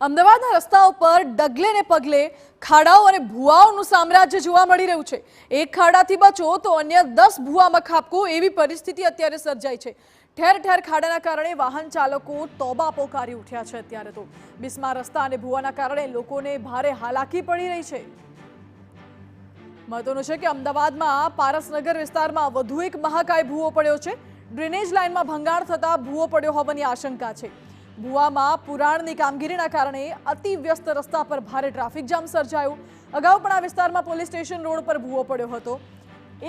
અમદાવાદના રસ્તાઓ પર ડગલે ને પગલે ખાડાઓ અને ભૂવાઓનું સામ્રાજ્ય જોવા મળી રહ્યું છે। એક ખાડાથી બચો તો અન્ય 10 ભૂવામાં ખાબકો એવી પરિસ્થિતિ અત્યારે સર્જાઈ છે। ઠેર ઠેર ખાડાના કારણે વાહન ચાલકો તોબા પોકારી ઉઠ્યા છે। અત્યારે તો બિસ્માર રસ્તા અને ભૂવાના કારણે લોકોને ભારે હાલાકી પડી રહી છે। મહત્વનું છે કે અમદાવાદમાં પારસનગર વિસ્તારમાં વધુ એક મહાકાય ભૂવો પડ્યો છે। ડ્રેનેજ લાઇનમાં ભંગાણ થતા ભૂવો પડ્યો હોવાની આશંકા છે। ભૂવામાં પુરાણની કામગીરીના કારણે અતિ વ્યસ્ત રસ્તા પર ભારે ટ્રાફિક જામ સર્જાયો। અગાઉ પણ આ વિસ્તારમાં પોલીસ સ્ટેશન રોડ પર ભૂવો પડ્યો હતો।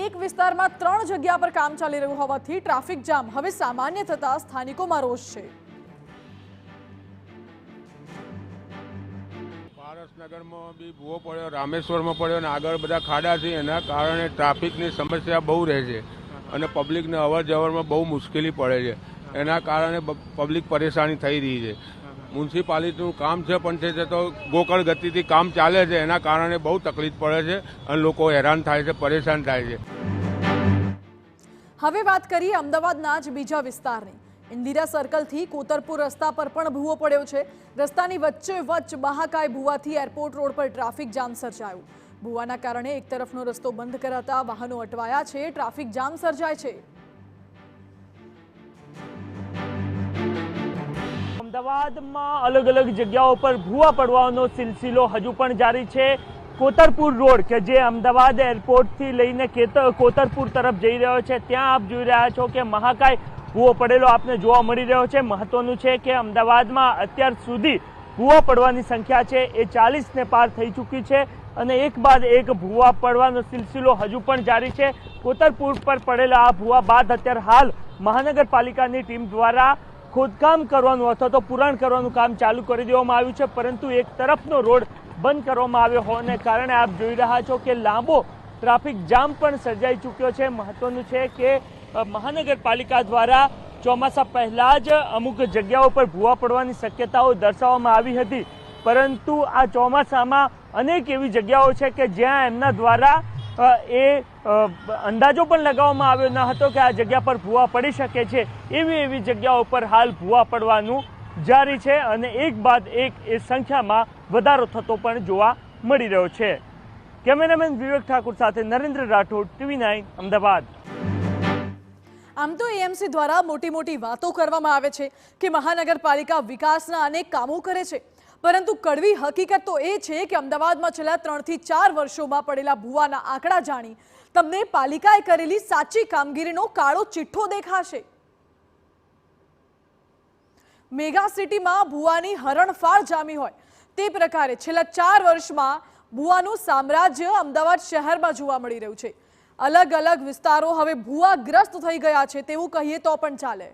એક વિસ્તારમાં 3 જગ્યા પર કામ ચાલી રહ્યું હોવાથી ટ્રાફિક જામ હવે સામાન્ય થતા સ્થાનિકોમાં રોષ છે। પારસનગરમાં બી ભૂવો પડ્યો, રામેશ્વરમાં પડ્યો અને આગળ બધા ખાડા છે। એના કારણે ટ્રાફિકની સમસ્યા બહુ રહે છે અને પબ્લિકને અવર જવરમાં બહુ મુશ્કેલી પડે છે। એના કારણે પબ્લિક પરેશાની થઈ રહી છે। મ્યુનિસિપાલિટીનું કામ છે પણ છે તો ગોકળ ગતિથી કામ ચાલે છે। એના કારણે બહુ તકલીફ પડે છે અને લોકો હેરાન થાય છે, પરેશાન થાય છે। હવે વાત કરીએ અમદાવાદના જ બીજા વિસ્તારની। ઇન્દિરા સર્કલથી કોતરપુર રસ્તા પર પણ ભૂવો પડ્યો છે। રસ્તાની વચ્ચે મહાકાય ભૂવાથી એરપોર્ટ રોડ પર ટ્રાફિક જામ સર્જાયો। ભૂવાના કારણે એક તરફનો રસ્તો બંધ કરાતા વાહનો અટવાયા છે, ટ્રાફિક જામ સર્જાય છે। અમદાવાદમાં અલગ અલગ જગ્યાઓ પર ભૂવા પડવાનો સિલસિલો હજુ પણ જારી છે। કોતરપુર રોડ કે જે અમદાવાદ એરપોર્ટથી લઈને કોતરપુર તરફ જઈ રહ્યો છે, ત્યાં આપ જોઈ રહ્યા છો કે મહાકાય ભૂવો પડેલો આપને જોવા મળી રહ્યો છે। મહત્વનું છે કે અમદાવાદમાં અત્યાર સુધી ભૂવા પડવાની સંખ્યા છે એ 40ને પાર થઈ ચૂકી છે અને એક બાદ એક ભૂવા પડવાનો સિલસિલો હજુ પણ જારી છે। કોતરપુર પર પડેલા આ ભૂવા બાદ અત્યારે હાલ મહાનગરપાલિકાની ટીમ દ્વારા ખોદકામ કરવાનું અથવા તો પુરાણ કરવાનું કામ ચાલુ કરી દેવામાં આવ્યું છે, પરંતુ એક તરફનો રોડ બંધ કરવામાં આવ્યો હોવાને કારણે આપ જોઈ રહ્યા છો કે લાંબો ટ્રાફિક જામ પણ સર્જાઈ ચૂક્યો છે। મહત્વનું છે કે મહાનગરપાલિકા દ્વારા ચોમાસા પહેલા જ અમુક જગ્યાઓ પર ભૂવા પડવાની શક્યતાઓ દર્શાવવામાં આવી હતી, પરંતુ આ ચોમાસામાં અનેક એવી જગ્યાઓ છે કે જ્યાં એમના દ્વારા અંદાજો પણ લગાવવામાં આવ્યો ન હતો કે આ જગ્યા પર ભૂવા પડી શકે છે। એવી જગ્યાઓ પર હાલ ભૂવા પડવાનું જારી છે અને એક બાદ એક એ સંખ્યામાં વધારો થતો પણ જોવા મળી રહ્યો છે। કેમેરામેન વિવેક ઠાકુર સાથે નરેન્દ્ર રાઠોડ, TV9 અમદાવાદ। આમ તો એએમસી દ્વારા મોટી વાતો કરવામાં આવે છે કે મહાનગરપાલિકા વિકાસના અનેક કામો કરે છે, પરંતુ કડવી હકીકત તો એ છે કે અમદાવાદમાં છેલ્લા 3 થી 4 વર્ષોમાં પડેલા ભૂવાના આંકડા જાણી તમને પાલિકાએ કરેલી સાચી કામગીરીનો કાળો ચિઠ્ઠો દેખાશે। મેગા સિટીમાં ભૂવાની હરણફાળ જામી હોય તે પ્રકારે છેલ્લા 4 વર્ષમાં ભૂવાનું સામ્રાજ્ય અમદાવાદ શહેરમાં જોવા મળી રહ્યું છે। અલગ અલગ વિસ્તારો હવે ભૂવાગ્રસ્ત થઈ ગયા છે તેવું કહીએ તો પણ ચાલે।